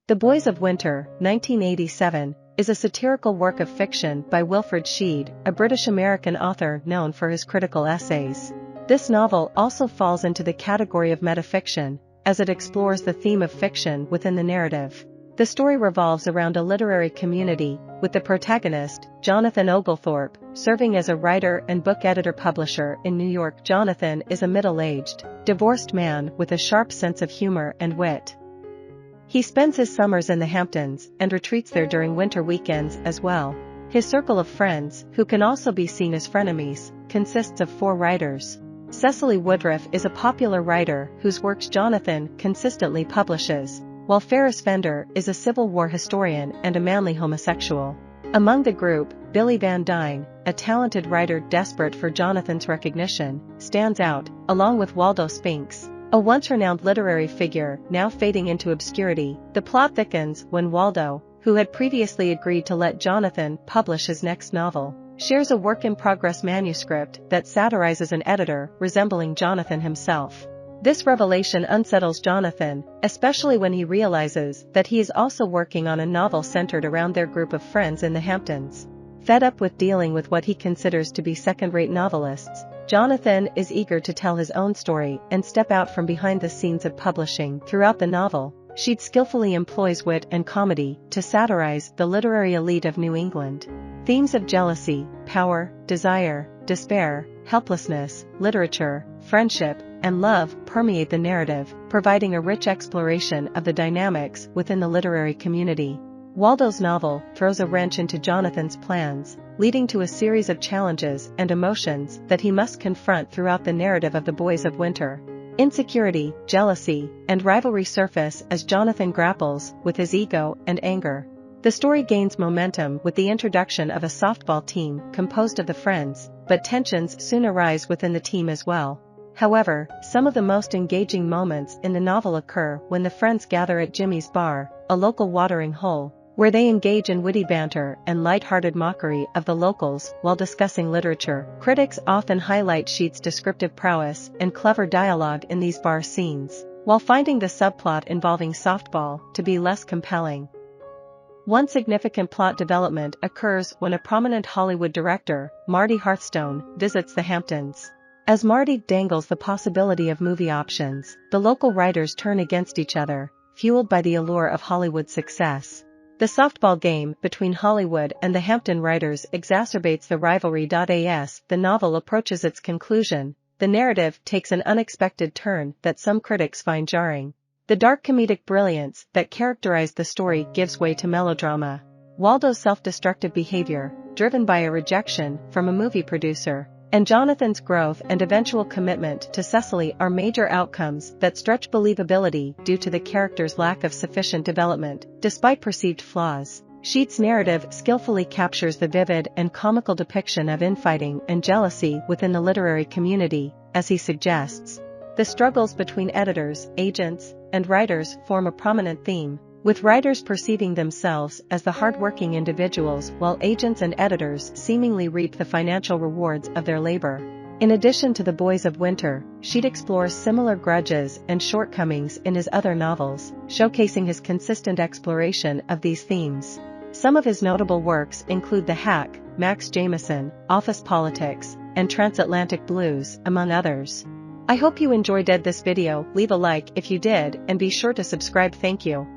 The Boys of Winter, 1987, is a satirical work of fiction by Wilfrid Sheed, a British-American author known for his critical essays. This novel also falls into the category of metafiction, as it explores the theme of fiction within the narrative. The story revolves around a literary community, with the protagonist, Jonathan Oglethorpe, serving as a writer and book editor-publisher in New York. Jonathan is a middle-aged, divorced man with a sharp sense of humor and wit. He spends his summers in the Hamptons and retreats there during winter weekends as well. His circle of friends, who can also be seen as frenemies, consists of 4 writers. Cecily Woodruff is a popular writer whose works Jonathan consistently publishes, while Ferris Fender is a Civil War historian and a manly homosexual. Among the group, Billy Van Dyne, a talented writer desperate for Jonathan's recognition, stands out, along with Waldo Spinks, a once-renowned literary figure now fading into obscurity. The plot thickens when Waldo, who had previously agreed to let Jonathan publish his next novel, shares a work-in-progress manuscript that satirizes an editor resembling Jonathan himself. This revelation unsettles Jonathan, especially when he realizes that he is also working on a novel centered around their group of friends in the Hamptons. Fed up with dealing with what he considers to be second-rate novelists, Jonathan is eager to tell his own story and step out from behind the scenes of publishing. Throughout the novel, Sheed skillfully employs wit and comedy to satirize the literary elite of New England. Themes of jealousy, power, desire, despair, helplessness, literature, friendship, and love permeate the narrative, providing a rich exploration of the dynamics within the literary community. Waldo's novel throws a wrench into Jonathan's plans, leading to a series of challenges and emotions that he must confront throughout the narrative of The Boys of Winter. Insecurity, jealousy, and rivalry surface as Jonathan grapples with his ego and anger. The story gains momentum with the introduction of a softball team composed of the friends, but tensions soon arise within the team as well. However, some of the most engaging moments in the novel occur when the friends gather at Jimmy's Bar, a local watering hole, where they engage in witty banter and light-hearted mockery of the locals while discussing literature. Critics often highlight Sheed's descriptive prowess and clever dialogue in these bar scenes, while finding the subplot involving softball to be less compelling. One significant plot development occurs when a prominent Hollywood director, Marty Hearthstone, visits the Hamptons. As Marty dangles the possibility of movie options, the local writers turn against each other, fueled by the allure of Hollywood success. The softball game between Hollywood and the Hampton writers exacerbates the rivalry. As the novel approaches its conclusion, the narrative takes an unexpected turn that some critics find jarring. The dark comedic brilliance that characterized the story gives way to melodrama. Waldo's self-destructive behavior, driven by a rejection from a movie producer, and Jonathan's growth and eventual commitment to Cecily are major outcomes that stretch believability due to the character's lack of sufficient development. Despite perceived flaws, Sheed's narrative skillfully captures the vivid and comical depiction of infighting and jealousy within the literary community. As he suggests, the struggles between editors, agents, and writers form a prominent theme, with writers perceiving themselves as the hard-working individuals while agents and editors seemingly reap the financial rewards of their labor. In addition to The Boys of Winter, Sheed explores similar grudges and shortcomings in his other novels, showcasing his consistent exploration of these themes. Some of his notable works include The Hack, Max Jameson, Office Politics, and Transatlantic Blues, among others. I hope you enjoyed this video. Leave a like if you did and be sure to subscribe. Thank you.